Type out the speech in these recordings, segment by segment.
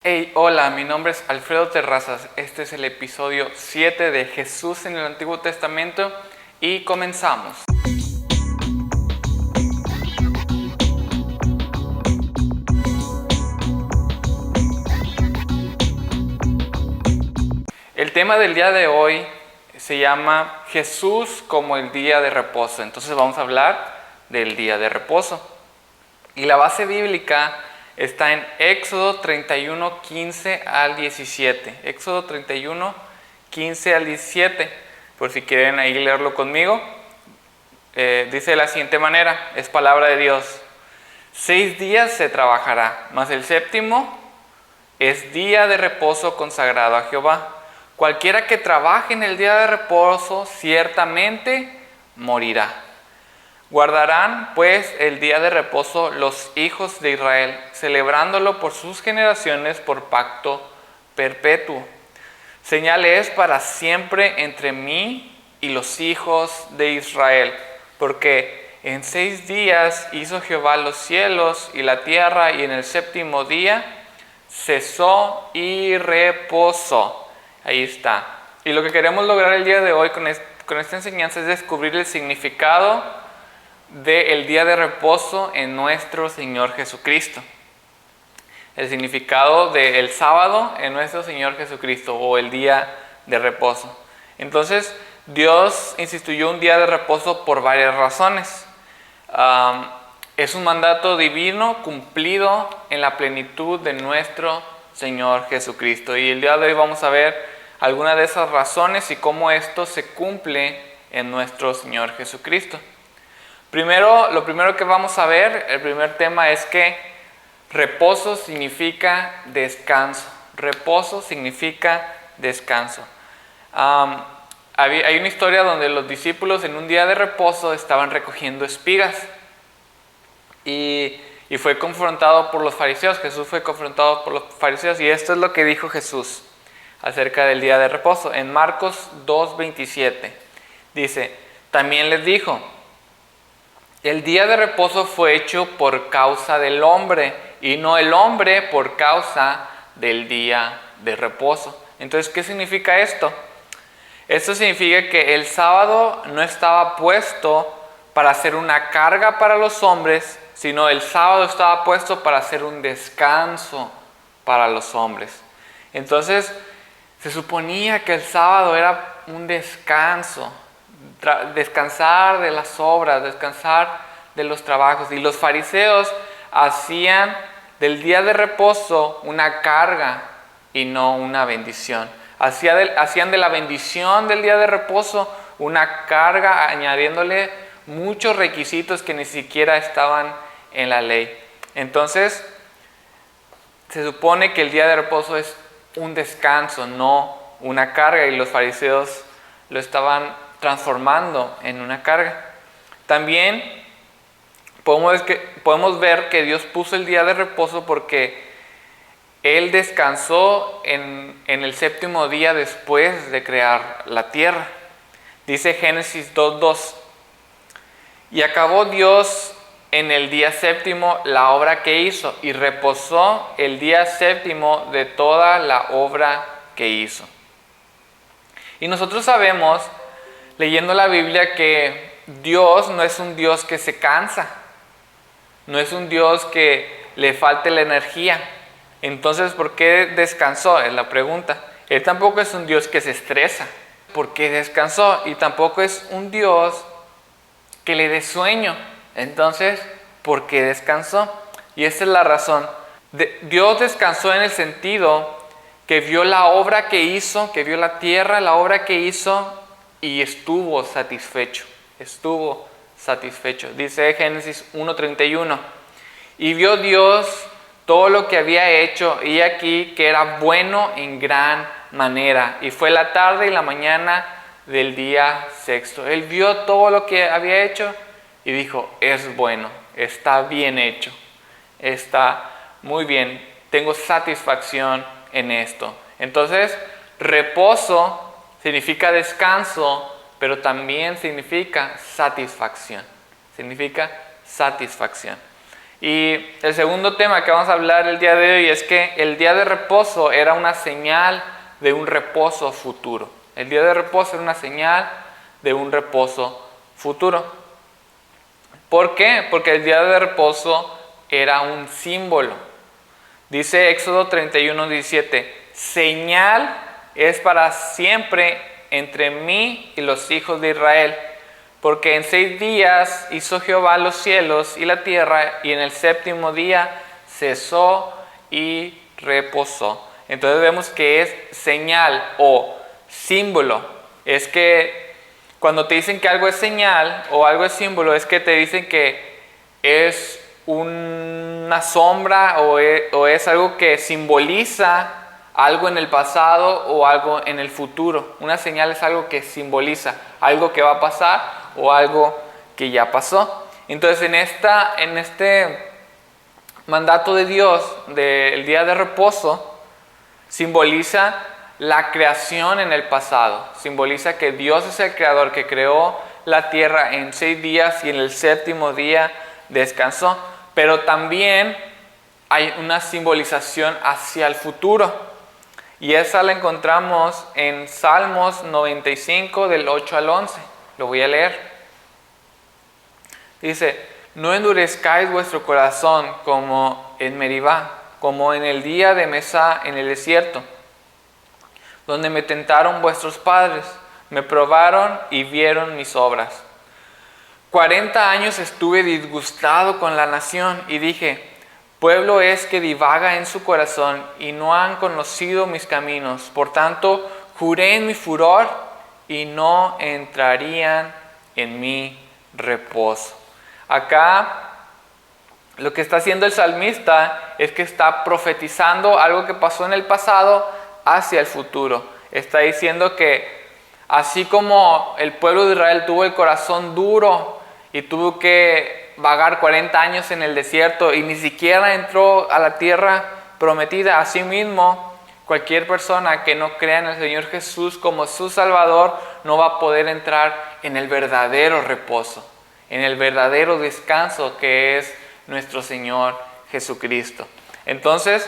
Hey, hola, mi nombre es Alfredo Terrazas. Este es el episodio 7 de Jesús en el Antiguo Testamento y comenzamos. El tema del día de hoy se llama Jesús como el día de reposo. Entonces vamos a hablar del día de reposo. Y la base bíblica está en Éxodo 31, 15 al 17. Éxodo 31, 15 al 17. Por si quieren ahí leerlo conmigo. Dice de la siguiente manera, es palabra de Dios. 6 días se trabajará, mas el séptimo es día de reposo consagrado a Jehová. Cualquiera que trabaje en el día de reposo ciertamente morirá. Guardarán pues el día de reposo los hijos de Israel, celebrándolo por sus generaciones por pacto perpetuo. Señal es para siempre entre mí y los hijos de Israel, porque en 6 días hizo Jehová los cielos y la tierra, y en el séptimo día cesó y reposó. Ahí está. Y lo que queremos lograr el día de hoy con esta enseñanza es descubrir el significado del día de reposo en nuestro Señor Jesucristo. El significado del sábado en nuestro Señor Jesucristo, o el día de reposo. Entonces, Dios instituyó un día de reposo por varias razones. Es un mandato divino cumplido en la plenitud de nuestro Señor Jesucristo. Y el día de hoy vamos a ver algunas de esas razones y cómo esto se cumple en nuestro Señor Jesucristo. Lo primero que vamos a ver, el primer tema es que reposo significa descanso. Reposo significa descanso. Hay una historia donde los discípulos en un día de reposo estaban recogiendo espigas y fue confrontado por los fariseos. Jesús fue confrontado por los fariseos y esto es lo que dijo Jesús acerca del día de reposo. En Marcos 2:27 dice, también les dijo, el día de reposo fue hecho por causa del hombre y no el hombre por causa del día de reposo. Entonces, ¿qué significa esto? Esto significa que el sábado no estaba puesto para ser una carga para los hombres, sino el sábado estaba puesto para ser un descanso para los hombres. Entonces, se suponía que el sábado era un descanso, descansar de las obras, descansar de los trabajos. Y los fariseos hacían del día de reposo una carga y no una bendición. Hacían de la bendición del día de reposo una carga, añadiéndole muchos requisitos que ni siquiera estaban en la ley. Entonces, se supone que el día de reposo es un descanso, no una carga, y los fariseos lo estaban transformando en una carga. También podemos ver que Dios puso el día de reposo porque Él descansó en el séptimo día después de crear la tierra. Dice Génesis 2:2, y acabó Dios en el día séptimo la obra que hizo, y reposó el día séptimo de toda la obra que hizo. Y nosotros sabemos, leyendo la Biblia, que Dios no es un Dios que se cansa, no es un Dios que le falte la energía. Entonces, ¿por qué descansó? Es la pregunta. Él tampoco es un Dios que se estresa. ¿Por qué descansó? Y tampoco es un Dios que le dé sueño. Entonces, ¿por qué descansó? Y esa es la razón. Dios descansó en el sentido que vio la obra que hizo, que vio la tierra, la obra que hizo, y estuvo satisfecho. Estuvo satisfecho. Dice Génesis 1:31. Y vio Dios todo lo que había hecho, y aquí que era bueno en gran manera. Y fue la tarde y la mañana del día sexto. Él vio todo lo que había hecho y dijo, es bueno, está bien hecho, está muy bien, tengo satisfacción en esto. Entonces, reposo significa descanso, pero también significa satisfacción. Significa satisfacción. Y el segundo tema que vamos a hablar el día de hoy es que el día de reposo era una señal de un reposo futuro. El día de reposo era una señal de un reposo futuro. ¿Por qué? Porque el día de reposo era un símbolo. Dice Éxodo 31:17, señal es para siempre entre mí y los hijos de Israel, porque en 6 días hizo Jehová los cielos y la tierra, y en el séptimo día cesó y reposó. Entonces vemos que es señal o símbolo. Es que cuando te dicen que algo es señal o algo es símbolo, es que te dicen que es una sombra o es algo que simboliza algo en el pasado o algo en el futuro. Una señal es algo que simboliza algo que va a pasar o algo que ya pasó. Entonces en este mandato de Dios del día de reposo simboliza la creación en el pasado. Simboliza que Dios es el creador que creó la tierra en 6 días y en el séptimo día descansó. Pero también hay una simbolización hacia el futuro. Y esa la encontramos en Salmos 95 del 8 al 11. Lo voy a leer. Dice, no endurezcáis vuestro corazón como en Meribá, como en el día de Mesá en el desierto, donde me tentaron vuestros padres, me probaron y vieron mis obras. 40 años estuve disgustado con la nación y dije, pueblo es que divaga en su corazón y no han conocido mis caminos. Por tanto, juré en mi furor y no entrarían en mi reposo. Acá lo que está haciendo el salmista es que está profetizando algo que pasó en el pasado hacia el futuro. Está diciendo que así como el pueblo de Israel tuvo el corazón duro y tuvo que vagar 40 años en el desierto y ni siquiera entró a la tierra prometida, asimismo, cualquier persona que no crea en el Señor Jesús como su Salvador no va a poder entrar en el verdadero reposo, en el verdadero descanso que es nuestro Señor Jesucristo. Entonces,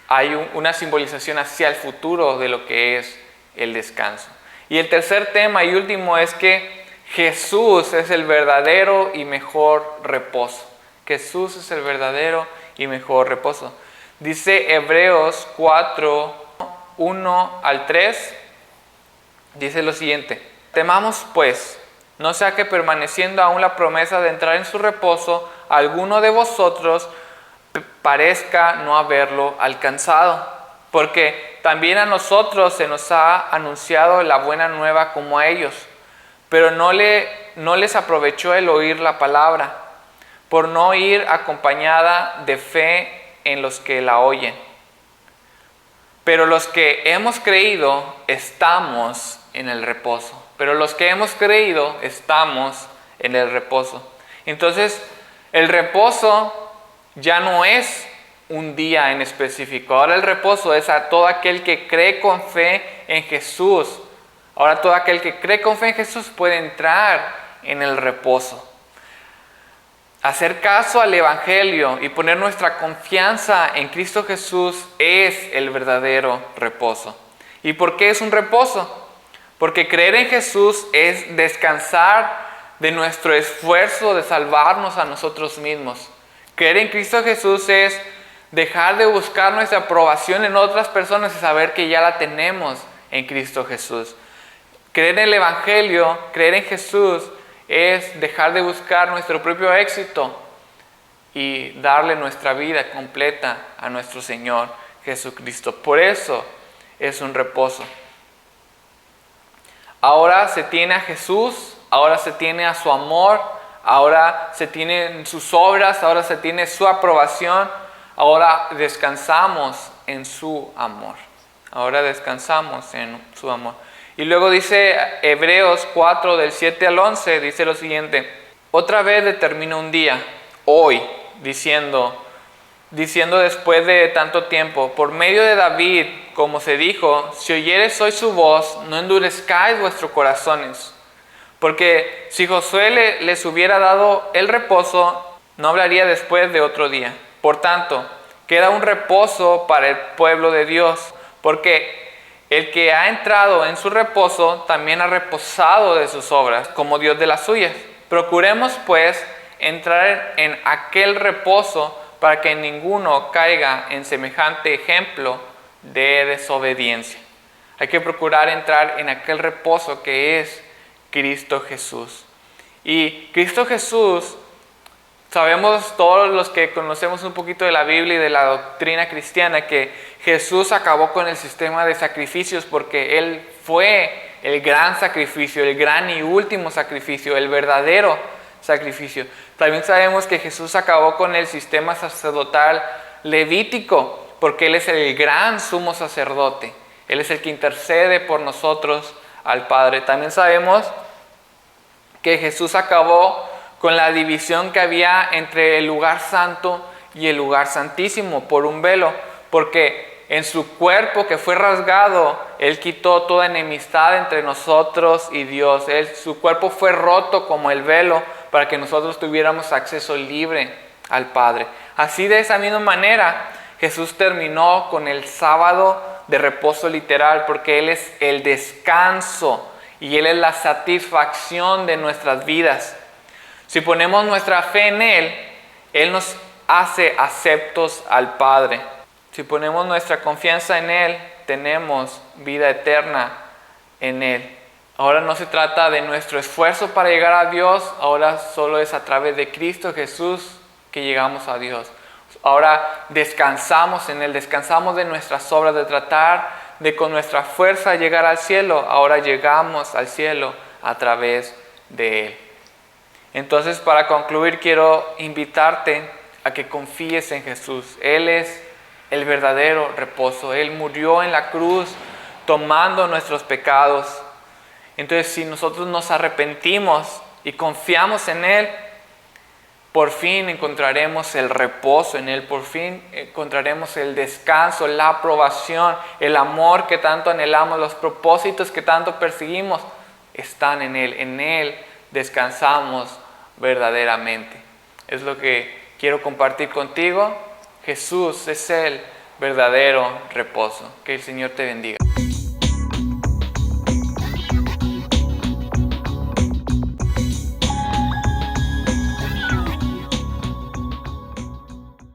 hay una simbolización hacia el futuro de lo que es el descanso. Y el tercer tema y último es que Jesús es el verdadero y mejor reposo. Jesús es el verdadero y mejor reposo. Dice Hebreos 4, 1 al 3, dice lo siguiente. Temamos pues, no sea que permaneciendo aún la promesa de entrar en su reposo, alguno de vosotros parezca no haberlo alcanzado. Porque también a nosotros se nos ha anunciado la buena nueva como a ellos. Pero no les aprovechó el oír la palabra, por no ir acompañada de fe en los que la oyen. Pero los que hemos creído estamos en el reposo. Pero los que hemos creído estamos en el reposo. Entonces, el reposo ya no es un día en específico. Ahora el reposo es a todo aquel que cree con fe en Jesús. Ahora todo aquel que cree con fe en Jesús puede entrar en el reposo. Hacer caso al Evangelio y poner nuestra confianza en Cristo Jesús es el verdadero reposo. ¿Y por qué es un reposo? Porque creer en Jesús es descansar de nuestro esfuerzo de salvarnos a nosotros mismos. Creer en Cristo Jesús es dejar de buscar nuestra aprobación en otras personas y saber que ya la tenemos en Cristo Jesús. Creer en el Evangelio, creer en Jesús, es dejar de buscar nuestro propio éxito y darle nuestra vida completa a nuestro Señor Jesucristo. Por eso es un reposo. Ahora se tiene a Jesús, ahora se tiene a su amor, ahora se tienen sus obras, ahora se tiene su aprobación, ahora descansamos en su amor. Ahora descansamos en su amor. Y luego dice Hebreos 4 del 7 al 11, dice lo siguiente. Otra vez determina un día, hoy, diciendo después de tanto tiempo, por medio de David, como se dijo, si oyeres hoy su voz, no endurezcáis vuestros corazones. Porque si Josué les hubiera dado el reposo, no hablaría después de otro día. Por tanto, queda un reposo para el pueblo de Dios, porque el que ha entrado en su reposo también ha reposado de sus obras, como Dios de las suyas. Procuremos, pues, entrar en aquel reposo para que ninguno caiga en semejante ejemplo de desobediencia. Hay que procurar entrar en aquel reposo que es Cristo Jesús. Y Cristo Jesús, sabemos todos los que conocemos un poquito de la Biblia y de la doctrina cristiana que Jesús acabó con el sistema de sacrificios porque Él fue el gran sacrificio, el gran y último sacrificio, el verdadero sacrificio. También sabemos que Jesús acabó con el sistema sacerdotal levítico porque Él es el gran sumo sacerdote. Él es el que intercede por nosotros al Padre. También sabemos que Jesús acabó con la división que había entre el lugar santo y el lugar santísimo por un velo, porque en su cuerpo que fue rasgado, Él quitó toda enemistad entre nosotros y Dios. Su cuerpo fue roto como el velo para que nosotros tuviéramos acceso libre al Padre. Así de esa misma manera, Jesús terminó con el sábado de reposo literal, porque Él es el descanso y Él es la satisfacción de nuestras vidas. Si ponemos nuestra fe en Él nos hace aceptos al Padre. Si ponemos nuestra confianza en Él, tenemos vida eterna en Él. Ahora no se trata de nuestro esfuerzo para llegar a Dios, ahora solo es a través de Cristo Jesús que llegamos a Dios. Ahora descansamos en Él, descansamos de nuestras obras, de tratar de con nuestra fuerza llegar al cielo. Ahora llegamos al cielo a través de Él. Entonces, para concluir, quiero invitarte a que confíes en Jesús. Él es el verdadero reposo. Él murió en la cruz tomando nuestros pecados. Entonces, si nosotros nos arrepentimos y confiamos en Él, por fin encontraremos el reposo en Él, por fin encontraremos el descanso, la aprobación, el amor que tanto anhelamos, los propósitos que tanto perseguimos, están en Él descansamos verdaderamente. Es lo que quiero compartir contigo. Jesús es el verdadero reposo. Que el Señor te bendiga.